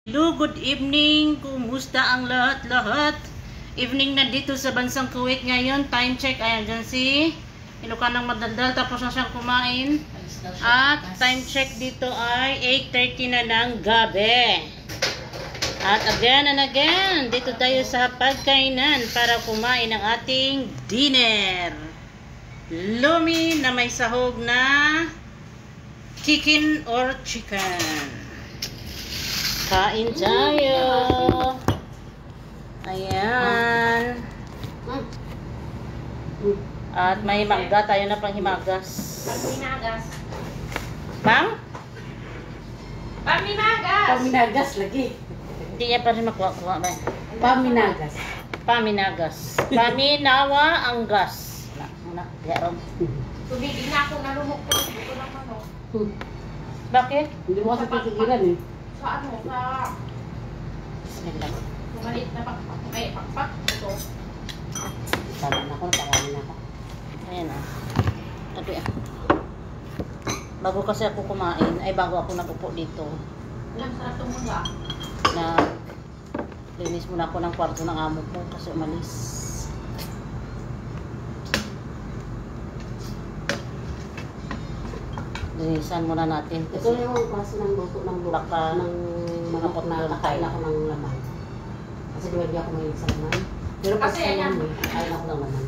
Hello, good evening. Kumusta ang lahat-lahat? Evening na dito sa bansang Kuwait ngayon. Time check. Ayan dyan si Ilocanang Madaldal. Tapos na siyang kumain. At time check dito ay 8:30 na ng gabi. At again and again, dito tayo sa pagkainan para kumain ng ating dinner. Lumi na may sahog na chicken or chicken. Kain tayo. Ayan. At may mangga tayo na pang himagas. Paminagas. Pang? Paminagas. Paminagas lagi. Hindi niya pa rin makuha-kuha ba? Paminagas. Paminagas. Paminawa ang gas. Muna, yaron. Tumigil na ako, narumok ko. Ito lang ano. Bakit? Hindi mo kasi pipigilan eh. Sa ano, sa Bismillah. malit na pakpak. Ay, pakpak. Ito. Tama na ako, napakalin ako. Ayan ah. Ito ah. Bago kasi ako kumain, ay bago ako napupo dito, Ilang sarap itong mula. na linis muna ako ng kwarto ng amo ko kasi umalis. Linisan muna natin Ito kasi yung klase ng luto ng burak Baka ng mga pot na nakain ako ng laman. Kasi di ba di ako mahilig sa laman? Pero kasi Kasi yan, yan. kain ako ng laman.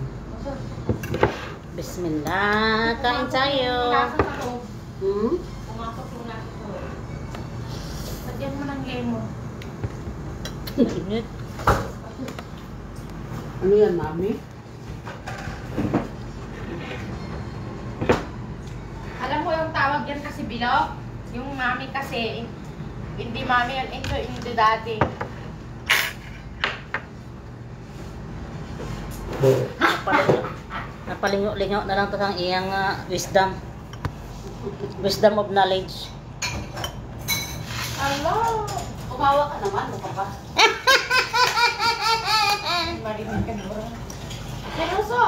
Bismillah, kain tayo. Pumasok ako. Hmm? Pumasok yung nasa ko. Lagyan mo ng lemon. Init. Ano yan, mami? Alam mo yung tawag yan kasi bilog? Yung mami kasi, hindi mami yan, ito dati. Napalingo-lingo na lang ito ang iyang wisdom. Wisdom of knowledge. Hello! Umawa ka naman, mukha ka. Marinig ka na. Seryoso!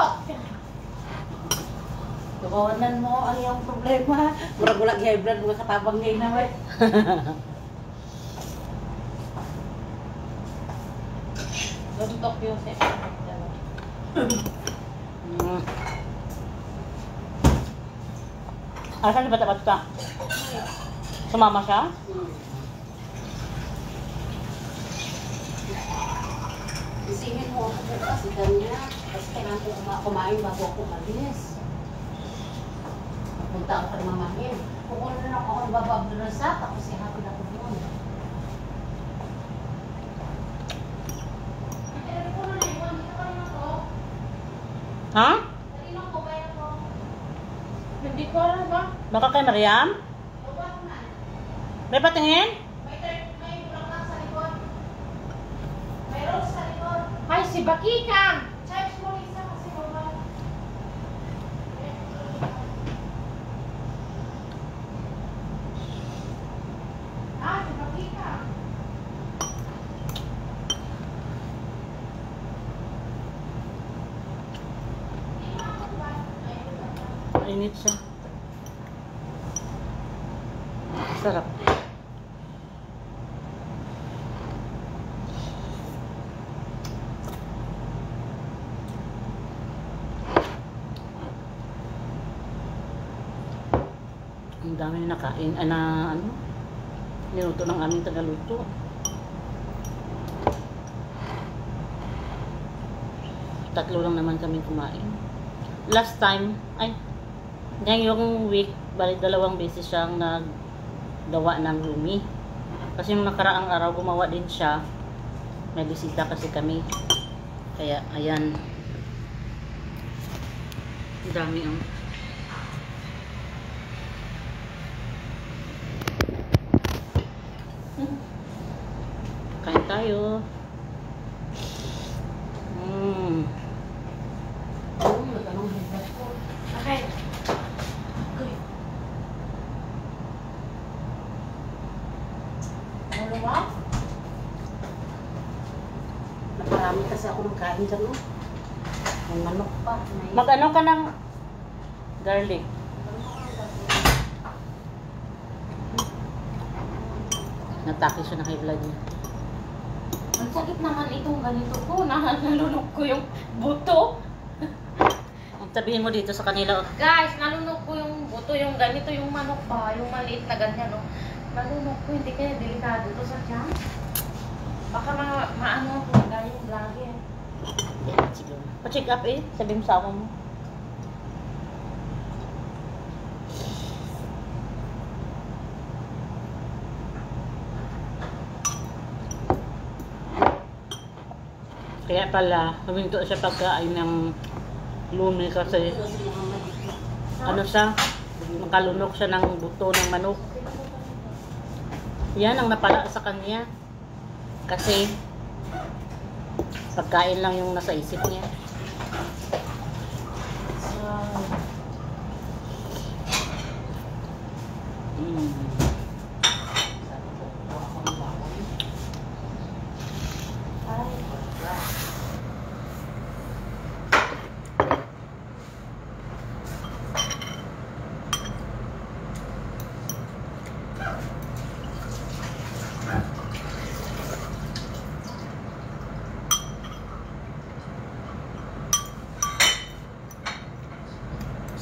Tukawanan mo ang iyong problema. Murag-ulag high blood, mga katabang ngayon na may. Guntok yung set. Asan ba tapat ka? Sumama siya? Isingin mo ako bukas, ikan niya. Kasi kailangan ko kumain bago ako malis. Punta ako pa ng mamahin. Kukunin na ako ng babab doon sa tapos ihapin ako doon. Ha? Hindi ko alam ba? Baka kay Mariam? May patingin? Ay, si Bakikang! Ah, si Bakikang! Mainit siya. Sarap. Ang dami na nakain. Ano? Niluto ng aming tagaluto. Tatlo lang naman kami kumain. Last time, ngayong week, bali 2 beses siyang naggawa ng lumi. Kasi nung nakaraang araw, gumawa din siya. May bisita kasi kami. Kaya, ayan. Ang dami ang... Kain tayo. Okay. Ano mo? Naparami kasi ako ng kain dyan, no? May manok pa. Mag-ano ka ng garlic? Natake siya ng high blood niya. Ang sakit naman itong ganito ko. Nalunok ko yung buto. Sabihin mo dito sa kanila. Guys, nalunok ko yung buto. Yung ganito, yung manok ba? Yung maliit na ganyan, no? Nalunok ko. Hindi kaya delikado to sa tiyan. Baka maano ko. Dahil yung vlogger. Yan, sige. Pa-check up eh. Sabi mo sa amo mo. Kaya pala, huminto siya pagkain ng lumi kasi ano siya, makalunok siya ng buto ng manok. Yan ang napala sa kanya. Kasi pagkain lang yung nasa isip niya.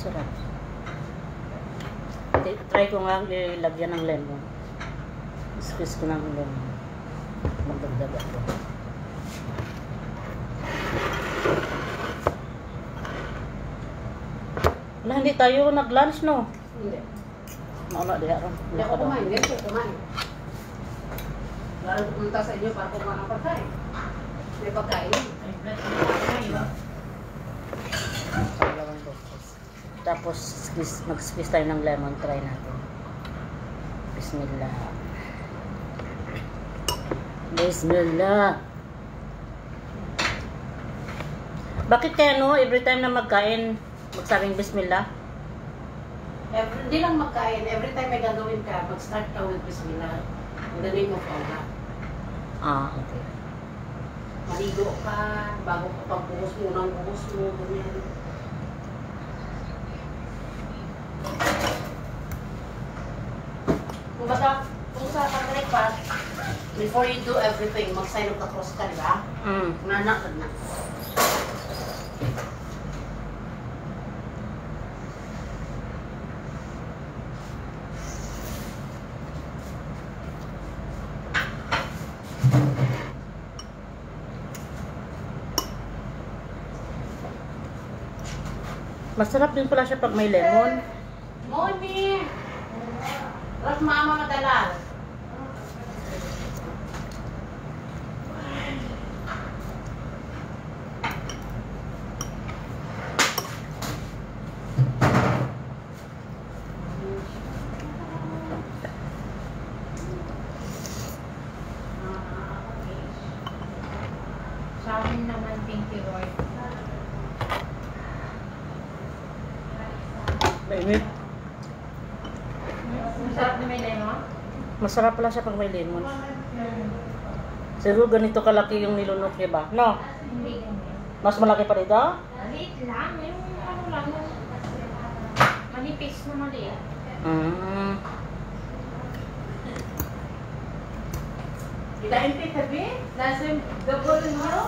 Sarap. Try ko nga ilagyan ng lemon. Squeeze ko ng lemon. Magdagdag ako. Wala, hindi tayo nag-lunch, no? Hindi. Wala, di haron. Hindi ako kumain. Hindi ako kumain. Lalo pumunta sa inyo para kumain ng pagkain. May pagkain. Tapos mag-squeeze tayo ng lemon. Try natin. Bismillah. Bismillah. Bakit kaya no, every time na magkain, magsabing bismillah? Hindi lang magkain. Every time may gagawin ka, mag-start ka with Bismillah. In the name of Allah. Ah, okay. Maligo ka, bago ka pagbuhos mo, unang buhos mo, ganyan. Kung sa pag-breakfast, before you do everything, mag-sign of the cross ka, di ba? Nanak na. Masarap din pala siya pag may lemon. Moni! Ras mama madalas. Sa akin naman, thank you, Lord. Mainit. Masarap na may lemon? Masarap pala siya pag may lemon. Siguro ganito kalaki yung nilunok niya ba? No? Hindi ganyan. Mas malaki pa dito? Maliit lang. Yung ano lang. Yung manipis na maliit. Ilain ti tabi? Lazim double nyo?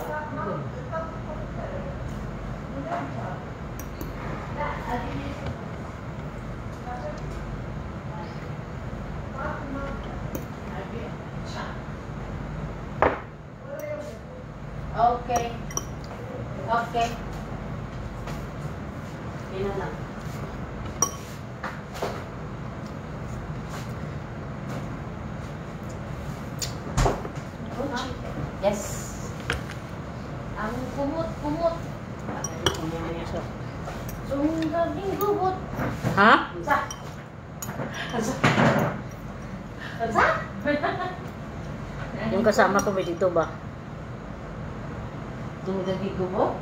Okay. Okay. Yun na lang. Yes. Ang kumot-kumot. Yung gabing gubot. Ha? Sa. Sa. Yung kasama ko may dito ba? Dumudagi ko mo?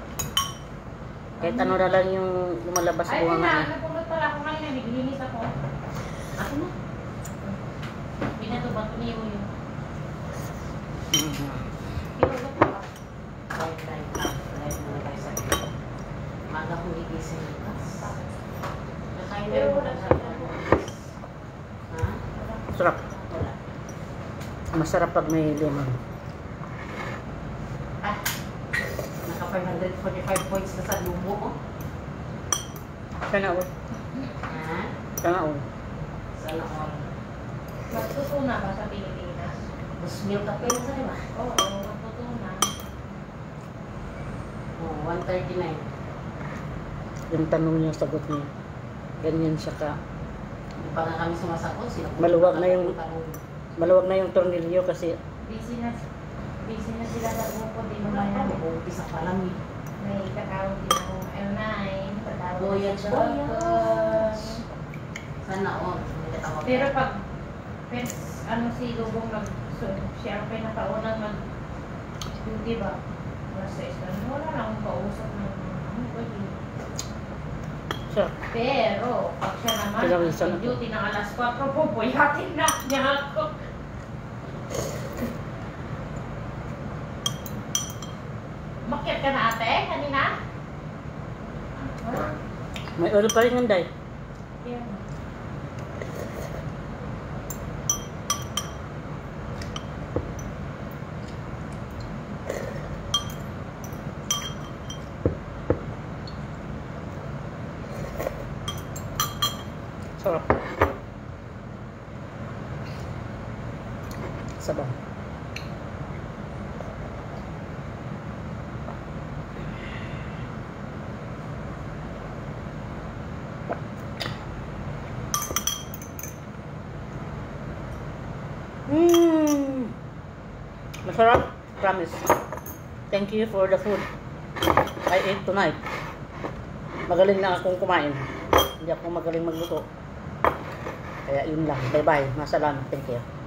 Kahit ano na lang yung lumalabas Ay, buwangan na. niya. Napulot pala ako kanina. Naglinis ako. Ako na. Pinatubat ko niyo yun. Mhm. Pinulot ko. Live na tayo sa dito. Maga kong gigising. Nakain na Pero rin wala sa siya. Ha? Sarap. Wala. masarap pag may lemon. Ah, naka 545 points na sa lumo, oh. Sana all. Ha? Sana all. Sana all. Magtutuna ba sa Pilipinas? Mas milk kape na sa diba? Oo, magtutuna. Oh, 139. Yung tanong niya, sagot niya. Ganyan siya ka. Hindi pa nga kami sumasagot. Maluwag na Maluwag na yung tornilyo kasi Busy na sila sa grupo, di mo Wala pa, kaya. mag-uumpisa pa lang eh. May katawag din akong L9. Katawag Boyag sa boyag. Boyag. Sana all. May katawag. Pero pag ano si Lubong siya ang pinakaunang duty ba? Nasa istan. Wala na akong kausap ng pwede. siya. Pero pag siya naman Pinawisan ang ako. duty ng alas 4 po, buyatin na niya ako. Makyat ka na ate, kanina? May oil pa rin yung day. Yeah. Sarap. Sabaw. Masarap. Promise. Thank you for the food I ate tonight. Magaling na akong kumain. Hindi ako magaling magluto. Kaya yun lang. Bye-bye. Masalamat. Thank you.